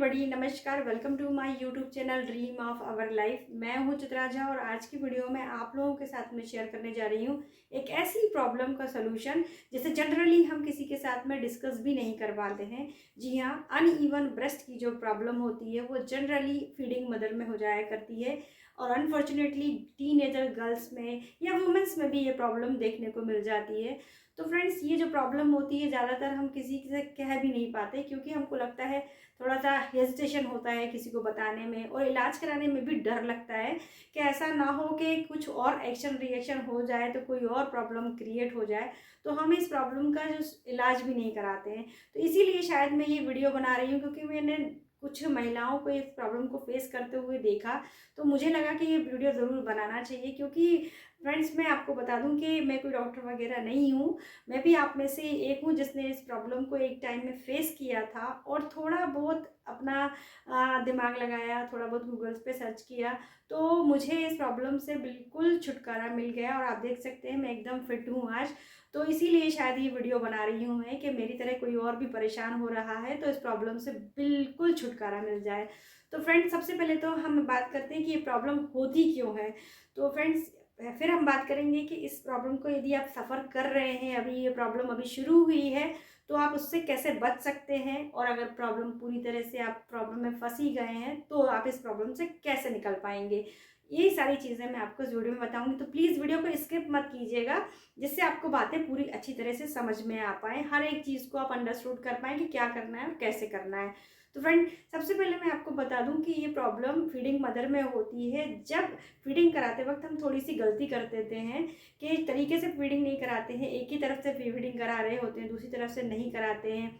Everybody, नमस्कार। Welcome to my YouTube channel dream of our life. मैं हूं चित्रा झा और आज की वीडियो में आप लोगों के साथ में शेयर करने जा रही हूं एक ऐसी प्रॉब्लम का सलूशन जिसे जनरली हम किसी के साथ में डिस्कस भी नहीं कर पाते हैं। जी हाँ, अनइवन ब्रेस्ट की जो प्रॉब्लम होती है वो जनरली फीडिंग मदर में हो जाया करती है और अनफॉर्चुनेटली टीनेजर गर्ल्स में या वुमेंस में भी ये प्रॉब्लम देखने को मिल जाती है। तो फ्रेंड्स, ये जो प्रॉब्लम होती है ज़्यादातर हम किसी से कह भी नहीं पाते क्योंकि हमको लगता है, थोड़ा सा हेजिटेशन होता है किसी को बताने में और इलाज कराने में भी डर लगता है कि ऐसा ना हो कि कुछ और एक्शन रिएक्शन हो जाए तो कोई और प्रॉब्लम क्रिएट हो जाए, तो हम इस प्रॉब्लम का जो इलाज भी नहीं कराते हैं। तो इसीलिए शायद मैं ये वीडियो बना रही हूँ क्योंकि मैंने कुछ महिलाओं को इस प्रॉब्लम को फेस करते हुए देखा, तो मुझे लगा कि ये वीडियो ज़रूर बनाना चाहिए। क्योंकि फ्रेंड्स, मैं आपको बता दूं कि मैं कोई डॉक्टर वगैरह नहीं हूँ, मैं भी आप में से एक हूँ जिसने इस प्रॉब्लम को एक टाइम में फेस किया था और थोड़ा बहुत अपना दिमाग लगाया, थोड़ा बहुत गूगल्स पे सर्च किया, तो मुझे इस प्रॉब्लम से बिल्कुल छुटकारा मिल गया और आप देख सकते हैं मैं एकदम फिट हूँ आज। तो इसीलिए शायद ये वीडियो बना रही हूँ मैं कि मेरी तरह कोई और भी परेशान हो रहा है तो इस प्रॉब्लम से बिल्कुल छुटकारा मिल जाए। तो फ्रेंड्स, सबसे पहले तो हम बात करते हैं कि ये प्रॉब्लम होती क्यों है। तो फ्रेंड्स, फिर हम बात करेंगे कि इस प्रॉब्लम को यदि आप सफ़र कर रहे हैं, अभी ये प्रॉब्लम अभी शुरू हुई है, तो आप उससे कैसे बच सकते हैं, और अगर प्रॉब्लम पूरी तरह से आप प्रॉब्लम में फंस ही गए हैं तो आप इस प्रॉब्लम से कैसे निकल पाएंगे। ये सारी चीज़ें मैं आपको इस वीडियो में बताऊंगी, तो प्लीज़ वीडियो को स्किप मत कीजिएगा, जिससे आपको बातें पूरी अच्छी तरह से समझ में आ पाए, हर एक चीज़ को आप अंडरस्टूड कर पाएँ कि क्या करना है और कैसे करना है। तो फ्रेंड, सबसे पहले मैं आपको बता दूं कि ये प्रॉब्लम फीडिंग मदर में होती है जब फीडिंग कराते वक्त हम थोड़ी सी गलती कर देते हैं कि एक तरीके से फीडिंग नहीं कराते हैं, एक ही तरफ से फीडिंग करा रहे होते हैं, दूसरी तरफ से नहीं कराते हैं,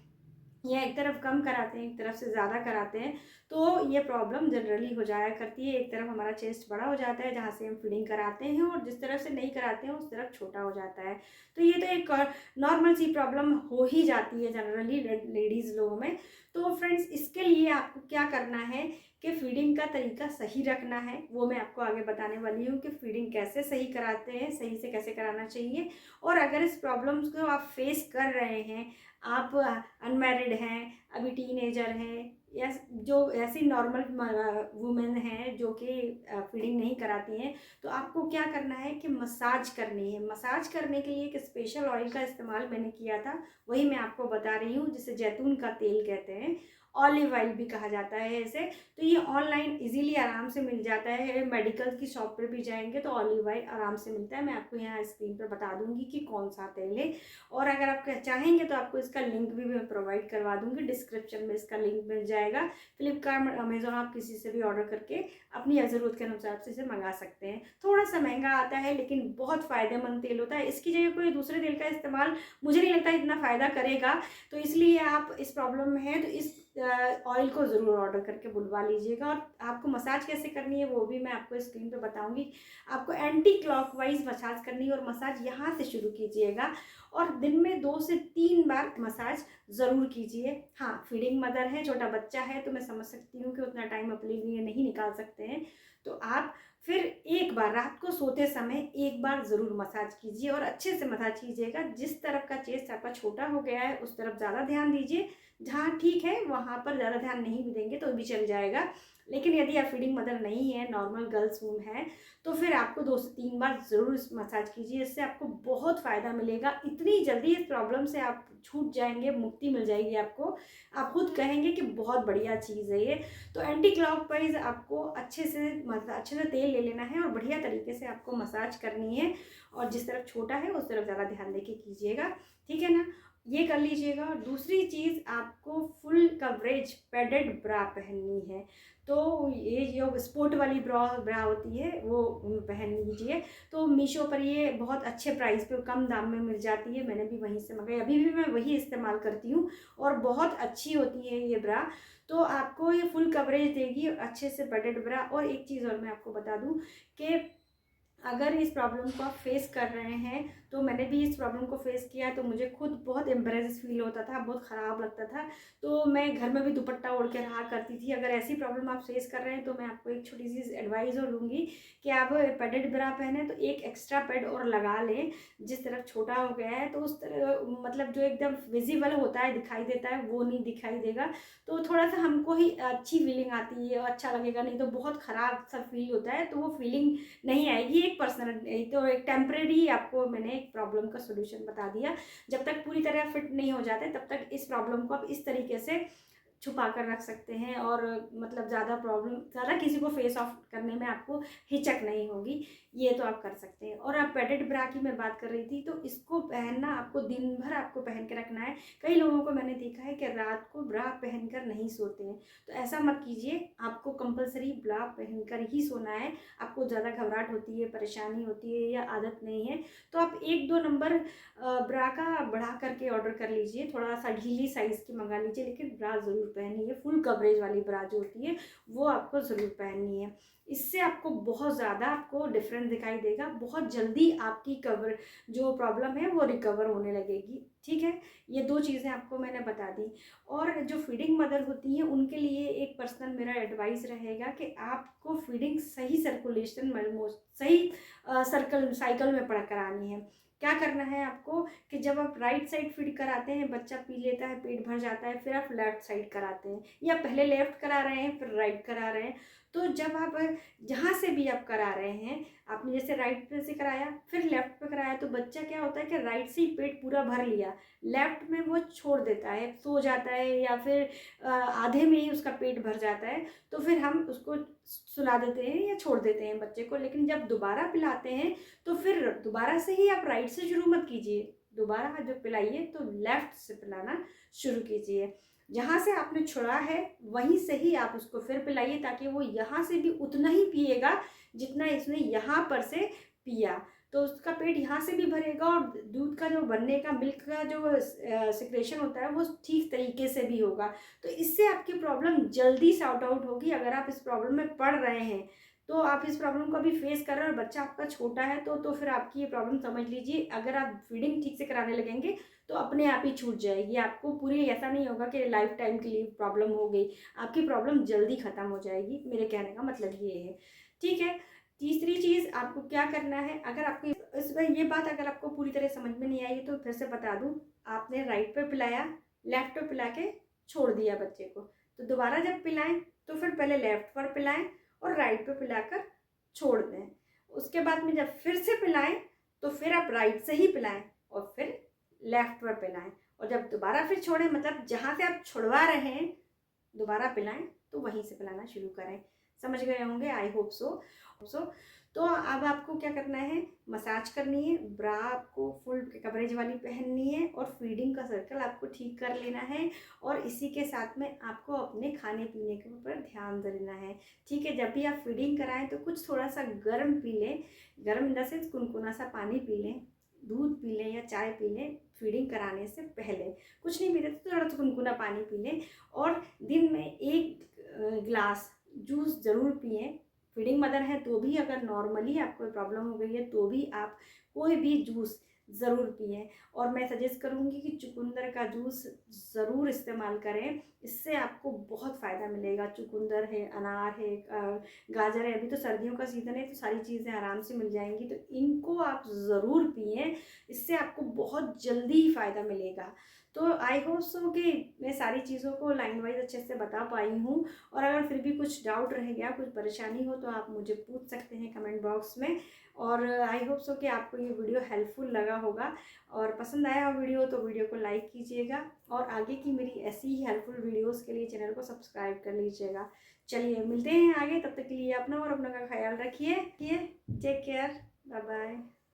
या एक तरफ कम कराते हैं एक तरफ से ज़्यादा कराते हैं, तो ये प्रॉब्लम जनरली हो जाया करती है। एक तरफ हमारा चेस्ट बड़ा हो जाता है जहाँ से हम फीडिंग कराते हैं और जिस तरफ से नहीं कराते हैं उस तरफ छोटा हो जाता है। तो ये तो एक नॉर्मल सी प्रॉब्लम हो ही जाती है जनरली लेडीज़ लोगों में। तो फ्रेंड्स, इसके लिए आपको क्या करना है कि फीडिंग का तरीका सही रखना है, वो मैं आपको आगे बताने वाली हूँ कि फीडिंग कैसे सही कराते हैं, सही से कैसे कराना चाहिए। और अगर इस प्रॉब्लम्स को आप फेस कर रहे हैं, आप अनमैरिड हैं, अभी टीनेजर हैं, या जो ऐसी नॉर्मल वुमेन हैं जो कि फीडिंग नहीं कराती हैं, तो आपको क्या करना है कि मसाज करनी है। मसाज करने के लिए एक स्पेशल ऑयल का इस्तेमाल मैंने किया था, वही मैं आपको बता रही हूँ, जिसे जैतून का तेल कहते हैं, ऑलिव ऑयल भी कहा जाता है इसे। तो ये ऑनलाइन इजीली आराम से मिल जाता है, मेडिकल की शॉप पर भी जाएंगे तो ऑलिव ऑयल आराम से मिलता है। मैं आपको यहाँ स्क्रीन पर बता दूंगी कि कौन सा तेल है, और अगर आप चाहेंगे तो आपको इसका लिंक भी मैं प्रोवाइड करवा दूंगी, डिस्क्रिप्शन में इसका लिंक मिल जाएगा। फ्लिपकार्ट, अमेजोन, आप किसी से भी ऑर्डर करके अपनी ज़रूरत के अनुसार से इसे मंगा सकते हैं। थोड़ा सा महंगा आता है लेकिन बहुत फ़ायदेमंद तेल होता है। इसकी जगह कोई दूसरे तेल का इस्तेमाल मुझे नहीं लगता इतना फ़ायदा करेगा, तो इसलिए आप इस प्रॉब्लम में है तो इस ऑयल को ज़रूर ऑर्डर करके बुलवा लीजिएगा। और आपको मसाज कैसे करनी है वो भी मैं आपको स्क्रीन पे बताऊंगी। आपको एंटी क्लॉकवाइज मसाज करनी है और मसाज यहाँ से शुरू कीजिएगा और दिन में 2 से 3 बार मसाज ज़रूर कीजिए। हाँ, फीडिंग मदर है, छोटा बच्चा है, तो मैं समझ सकती हूँ कि उतना टाइम अपने लिए नहीं निकाल सकते हैं, तो आप फिर एक बार रात को सोते समय एक बार ज़रूर मसाज कीजिए और अच्छे से मसाज कीजिएगा। जिस तरफ का चेस्ट आपका छोटा हो गया है उस तरफ ज़्यादा ध्यान दीजिए, जहाँ ठीक है वहाँ पर ज़्यादा ध्यान नहीं भी देंगे तो भी चल जाएगा। लेकिन यदि आप फीडिंग मदर नहीं है, नॉर्मल गर्ल्स वूम है, तो फिर आपको 2 से 3 बार ज़रूर मसाज कीजिए। इससे आपको बहुत फ़ायदा मिलेगा, इतनी जल्दी इस प्रॉब्लम से आप छूट जाएंगे, मुक्ति मिल जाएगी आपको। आप खुद कहेंगे कि बहुत बढ़िया चीज़ है ये। तो एंटी क्लॉकवाइज आपको अच्छे से तेल ले लेना है और बढ़िया तरीके से आपको मसाज करनी है, और जिस तरफ छोटा है उस तरफ ज़्यादा ध्यान देके कीजिएगा, ठीक है ना। ये कर लीजिएगा। और दूसरी चीज़, आपको फुल कवरेज पैडेड ब्रा पहननी है। तो ये जो स्पोर्ट वाली ब्रा होती है वो पहन लीजिए। तो मीशो पर ये बहुत अच्छे प्राइस पे कम दाम में मिल जाती है, मैंने भी वहीं से मंगाई, अभी भी मैं वही इस्तेमाल करती हूँ और बहुत अच्छी होती है ये ब्रा। तो आपको ये फुल कवरेज देगी अच्छे से पैडेड ब्रा। और एक चीज़ और मैं आपको बता दूँ कि अगर इस प्रॉब्लम को आप फेस कर रहे हैं, तो मैंने भी इस प्रॉब्लम को फेस किया है, तो मुझे खुद बहुत एम्बरेस फील होता था, बहुत ख़राब लगता था। तो मैं घर में भी दुपट्टा ओढ़ के रहा करती थी। अगर ऐसी प्रॉब्लम आप फेस कर रहे हैं तो मैं आपको एक छोटी सी एडवाइस और दूँगी कि आप पैडेड ब्रा पहने तो एक एक्स्ट्रा पैड और लगा लें। जिस तरफ छोटा हो गया है तो उस तरह मतलब जो एकदम विजिबल होता है, दिखाई देता है, वो नहीं दिखाई देगा। तो थोड़ा सा हमको ही अच्छी फीलिंग आती है, अच्छा लगेगा, नहीं तो बहुत ख़राब सा फील होता है, तो वो फीलिंग नहीं आएगी। एक पर्सनल तो एक टेम्परेरी आपको मैंने एक प्रॉब्लम का सोल्यूशन बता दिया। जब तक पूरी तरह फिट नहीं हो जाते तब तक इस प्रॉब्लम को आप इस तरीके से छुपा कर रख सकते हैं, और मतलब ज़्यादा किसी को फेस ऑफ करने में आपको हिचक नहीं होगी। ये तो आप कर सकते हैं। और आप पैडेड ब्रा की मैं बात कर रही थी, तो इसको पहनना आपको दिन भर आपको पहन के रखना है। कई लोगों को मैंने देखा है कि रात को ब्रा पहनकर नहीं सोते हैं, तो ऐसा मत कीजिए। आपको कंपलसरी ब्रा पहनकर ही सोना है। आपको ज़्यादा घबराहट होती है, परेशानी होती है या आदत नहीं है, तो आप 1-2 नंबर ब्रा का बढ़ा करके ऑर्डर कर लीजिए, थोड़ा सा ढीली साइज़ की मंगा लीजिए, लेकिन ब्रा ज़रूर पहनिए। फुल कवरेज वाली ब्रा जो होती है वो आपको ज़रूर पहननी है। इससे आपको बहुत ज़्यादा आपको डिफरेंस दिखाई देगा। बहुत जल्दी आपकी जो प्रॉब्लम है वो रिकवर होने लगेगी। ठीक है, ये 2 चीज़ें आपको मैंने बता दी। और जो फीडिंग मदर होती हैं उनके लिए एक पर्सनल मेरा एडवाइस रहेगा कि आपको फीडिंग सही सर्कुलेशन सही साइकिल में पढ़ करानी है। क्या करना है आपको कि जब आप राइट साइड फीड कराते हैं, बच्चा पी लेता है, पेट भर जाता है, फिर आप लेफ़्ट साइड कराते हैं, या पहले लेफ़्ट करा रहे हैं फिर राइट करा रहे हैं। तो जब आप जहाँ से भी आप करा रहे हैं, आपने जैसे राइट पे से कराया फिर लेफ़्ट पे कराया, तो बच्चा क्या होता है कि राइट से ही पेट पूरा भर लिया, लेफ़्ट में वो छोड़ देता है, सो जाता है, या फिर आधे में ही उसका पेट भर जाता है, तो फिर हम उसको सुला देते हैं या छोड़ देते हैं बच्चे को। लेकिन जब दोबारा पिलाते हैं तो फिर दोबारा से ही आप राइट से शुरू मत कीजिए, दोबारा जब पिलाइए तो लेफ़्ट से पिलाना शुरू कीजिए। जहाँ से आपने छोड़ा है वहीं से ही आप उसको फिर पिलाइए, ताकि वो यहाँ से भी उतना ही पिएगा जितना इसने यहाँ पर से पिया। तो उसका पेट यहाँ से भी भरेगा, और दूध का जो बनने का, मिल्क का जो सिक्रेशन होता है वो ठीक तरीके से भी होगा। तो इससे आपकी प्रॉब्लम जल्दी सॉर्ट आउट होगी। अगर आप इस प्रॉब्लम में पड़ रहे हैं, तो आप इस प्रॉब्लम को अभी फेस कर रहे हैं और बच्चा आपका छोटा है, तो फिर आपकी ये प्रॉब्लम समझ लीजिए, अगर आप फीडिंग ठीक से कराने लगेंगे तो अपने आप ही छूट जाएगी। आपको पूरी ऐसा नहीं होगा कि लाइफ टाइम के लिए प्रॉब्लम हो गई, आपकी प्रॉब्लम जल्दी ख़त्म हो जाएगी। मेरे कहने का मतलब ये है। ठीक है, तीसरी चीज़ आपको क्या करना है, अगर आपको इसमें ये बात अगर आपको पूरी तरह समझ में नहीं आई तो फिर से बता दूँ। आपने राइट पे पिलाया, लेफ़्ट पे पिला के छोड़ दिया बच्चे को, तो दोबारा जब पिलाएं तो फिर पहले लेफ़्ट पर पिलाएं और राइट पे पिलाकर छोड़ दें। उसके बाद में जब फिर से पिलाएं तो फिर आप राइट से ही पिलाएं और फिर लेफ़्ट पर पिलाएं, और जब दोबारा फिर छोड़ें, मतलब जहाँ से आप छुड़वा रहे हैं दोबारा पिलाएं तो वहीं से पिलाना शुरू करें। समझ गए होंगे, आई होप सो। तो अब आपको क्या करना है, मसाज करनी है, ब्रा आपको फुल कवरेज वाली पहननी है, और फीडिंग का सर्कल आपको ठीक कर लेना है, और इसी के साथ में आपको अपने खाने पीने के ऊपर ध्यान देना है। ठीक है, जब भी आप फीडिंग कराएं तो कुछ थोड़ा सा गर्म पी लें, गर्म इन द सेंस कुनकुना सा पानी पी लें, दूध पी लें या चाय पी लें। फीडिंग कराने से पहले कुछ नहीं पीते तो थोड़ा सा गुनगुना पानी पी लें, और दिन में 1 गिलास जूस ज़रूर पिएं। फीडिंग मदर है तो भी, अगर नॉर्मली आपको प्रॉब्लम हो गई है तो भी आप कोई भी जूस ज़रूर पिएं। और मैं सजेस्ट करूँगी कि चुकंदर का जूस ज़रूर इस्तेमाल करें, इससे आपको बहुत फ़ायदा मिलेगा। चुकंदर है, अनार है, गाजर है, अभी तो सर्दियों का सीज़न है तो सारी चीज़ें आराम से मिल जाएंगी, तो इनको आप ज़रूर पिएं, इससे आपको बहुत जल्दी फ़ायदा मिलेगा। तो आई होप सो कि मैं सारी चीज़ों को लाइन वाइज अच्छे से बता पाई हूँ, और अगर फिर भी कुछ डाउट रह गया, कुछ परेशानी हो तो आप मुझे पूछ सकते हैं कमेंट बॉक्स में। और आई होप सो कि आपको ये वीडियो हेल्पफुल लगा होगा, और पसंद आया हो वीडियो तो वीडियो को लाइक कीजिएगा, और आगे की मेरी ऐसी ही हेल्पफुल वीडियोस के लिए चैनल को सब्सक्राइब कर लीजिएगा। चलिए मिलते हैं आगे, तब तक के लिए अपना और अपना का ख्याल रखिए। Take care, bye bye.